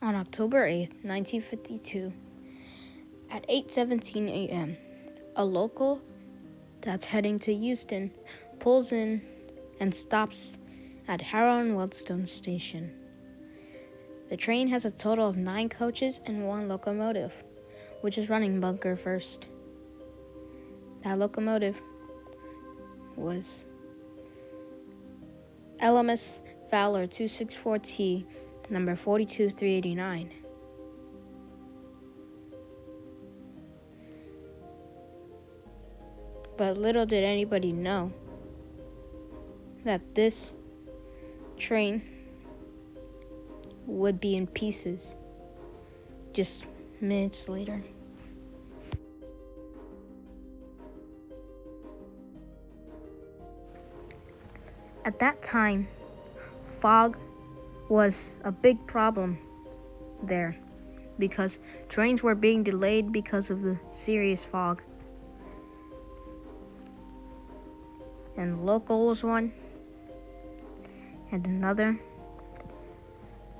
On October 8th, 1952, at 8:17 a.m., a local that's heading to Wealdstone pulls in and stops at Harrow and Wealdstone station. The train has a total of 9 coaches and 1 locomotive, which is running bunker first. That locomotive was LMS Fowler 264T, number 42389. But little did anybody know that this train would be in pieces just minutes later. At that time, fog was a big problem there because trains were being delayed because of the serious fog. And local was one, and another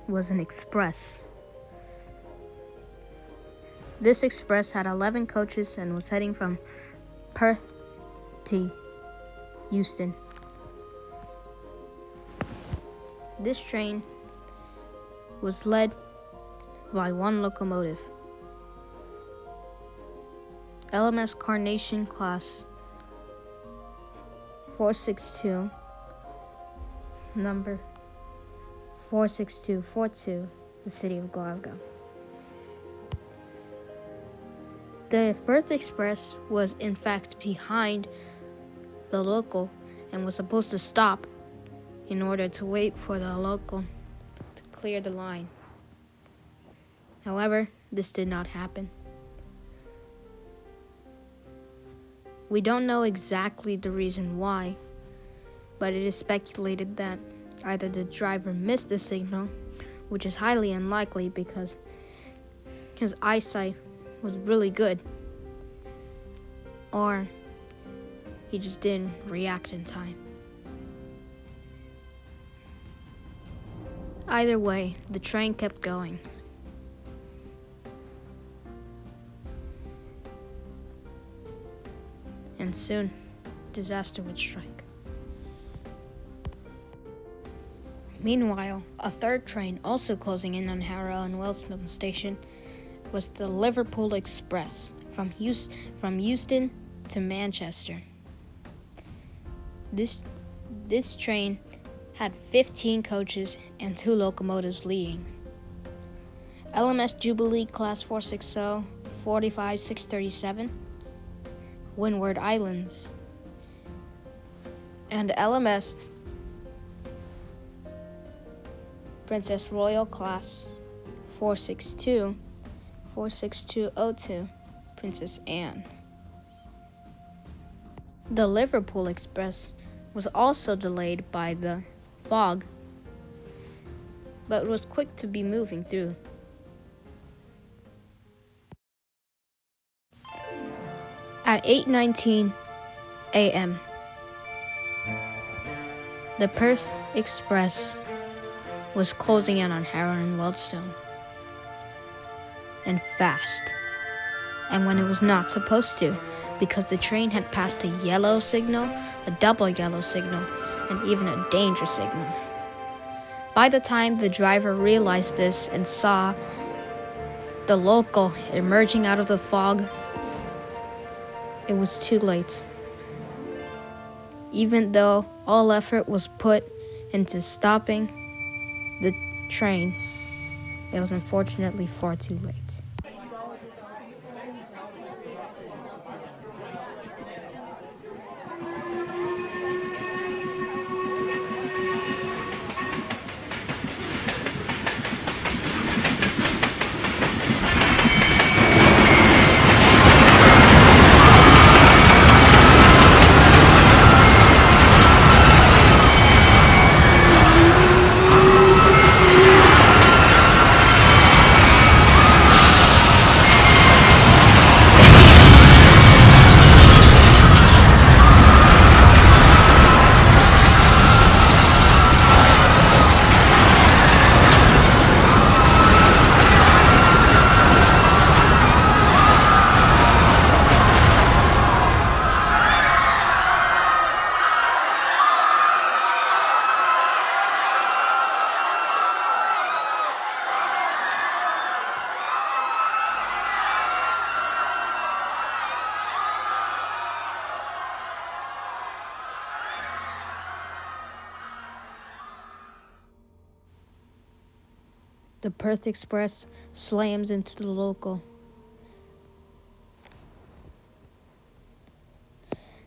was an express. This express had 11 coaches and was heading from Perth to Wealdstone. This train was led by 1 locomotive, LMS Carnation Class 462, number 46242, the city of Glasgow. The Perth Express was in fact behind the local and was supposed to stop in order to wait for the local to clear the line. However, this did not happen. We don't know exactly the reason why, but it is speculated that either the driver missed the signal, which is highly unlikely because his eyesight was really good, or he just didn't react in time. Either way, the train kept going. And soon, disaster would strike. Meanwhile, a third train also closing in on Harrow and Wealdstone station was the Liverpool Express from Wealdstone to Manchester. This train had 15 coaches and 2 locomotives leading. LMS Jubilee Class 460, 45637, Windward Islands, and LMS Princess Royal Class 462, 46202, Princess Anne. The Liverpool Express was also delayed by the fog, but was quick to be moving through. At 8:19 a.m., the Perth Express was closing in on Harrow and Wealdstone, and fast, and when it was not supposed to, because the train had passed a yellow signal, a double yellow signal, and even a danger signal. By the time the driver realized this and saw the local emerging out of the fog, it was too late. Even though all effort was put into stopping the train, it was unfortunately far too late. The Perth Express slams into the local.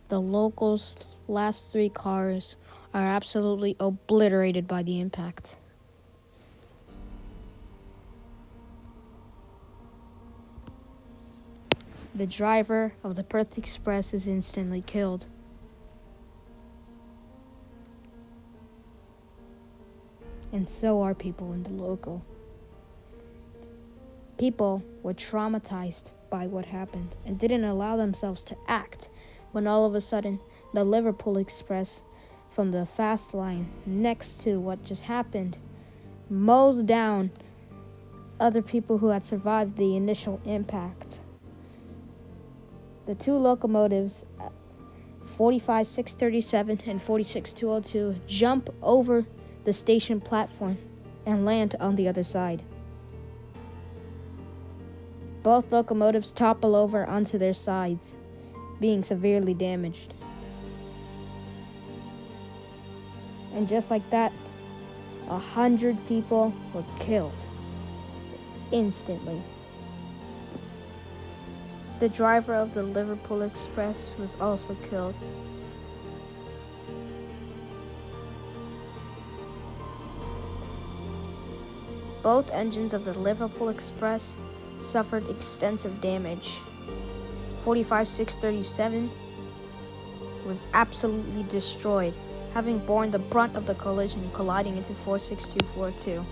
The local's last 3 cars are absolutely obliterated by the impact. The driver of the Perth Express is instantly killed. And so are people in the local. People were traumatized by what happened and didn't allow themselves to act when all of a sudden the Liverpool Express from the fast line next to what just happened mows down other people who had survived the initial impact. The 2 locomotives, 45637 and 46202, jump over the station platform and land on the other side. Both locomotives topple over onto their sides, being severely damaged. And just like that, 100 people were killed instantly. The driver of the Liverpool Express was also killed. Both engines of the Liverpool Express suffered extensive damage. 45637 was absolutely destroyed, having borne the brunt of the collision, colliding into 46242.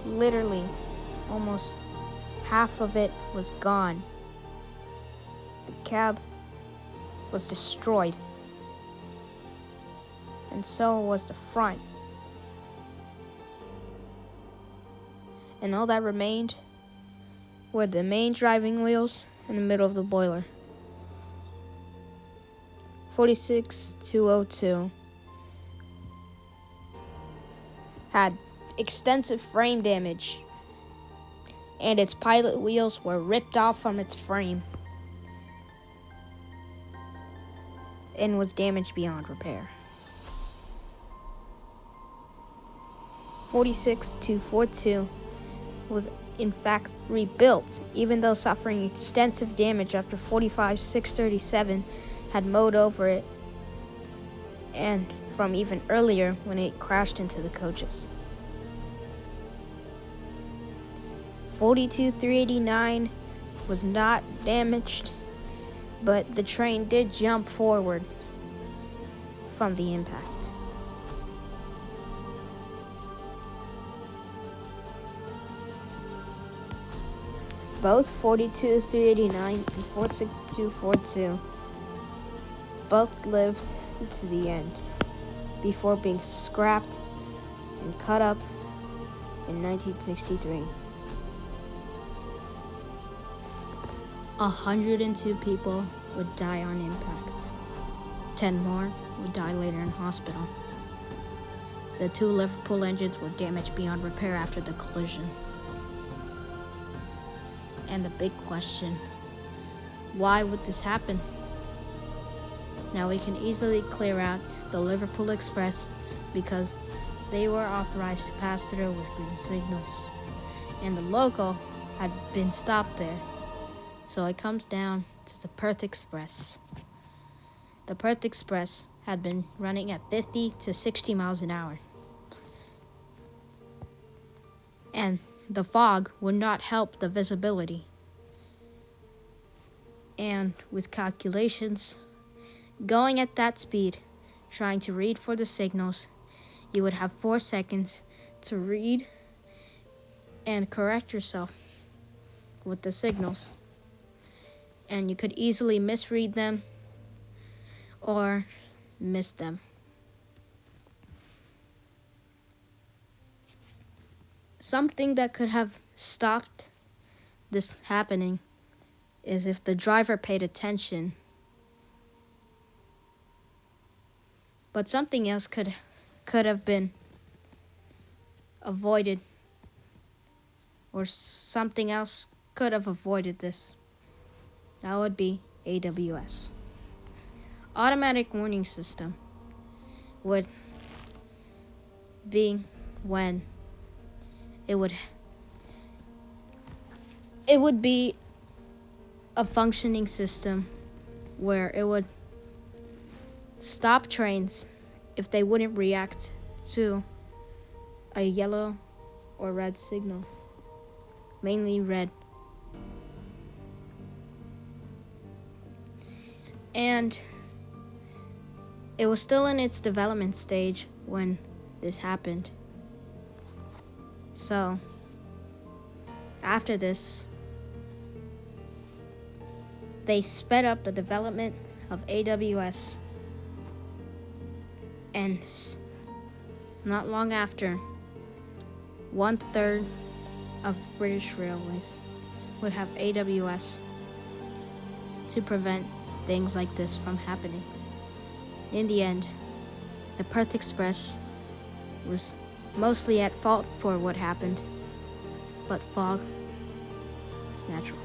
Literally, almost half of it was gone. The cab was destroyed, and so was the front. And all that remained were the main driving wheels in the middle of the boiler. 46202 had extensive frame damage, and its pilot wheels were ripped off from its frame and was damaged beyond repair. 46242 was in fact rebuilt, even though suffering extensive damage after 45637 had mowed over it, and from even earlier when it crashed into the coaches. 42389 was not damaged, but the train did jump forward from the impact. Both 42389 and 46242 both lived to the end before being scrapped and cut up in 1963. 102 people would die on impact. 10 more would die later in hospital. The 2 Liverpool engines were damaged beyond repair after the collision. And the big question, why would this happen? Now we can easily clear out the Liverpool Express because they were authorized to pass through with green signals, and the local had been stopped there. So it comes down to the Perth Express. The Perth Express had been running at 50 to 60 miles an hour. And the fog would not help the visibility. And with calculations, going at that speed, trying to read for the signals, you would have 4 seconds to read and correct yourself with the signals. And you could easily misread them or miss them. Something that could have stopped this happening is if the driver paid attention. But something else could have been avoided, or something else could have avoided this. That would be AWS. Automatic warning system would being when it would be a functioning system where it would stop trains if they wouldn't react to a yellow or red signal, mainly red. And it was still in its development stage when this happened. So, after this, they sped up the development of AWS, and not long after, 1/3 of British railways would have AWS to prevent things like this from happening. In the end, the Perth Express was mostly at fault for what happened, but fog is natural.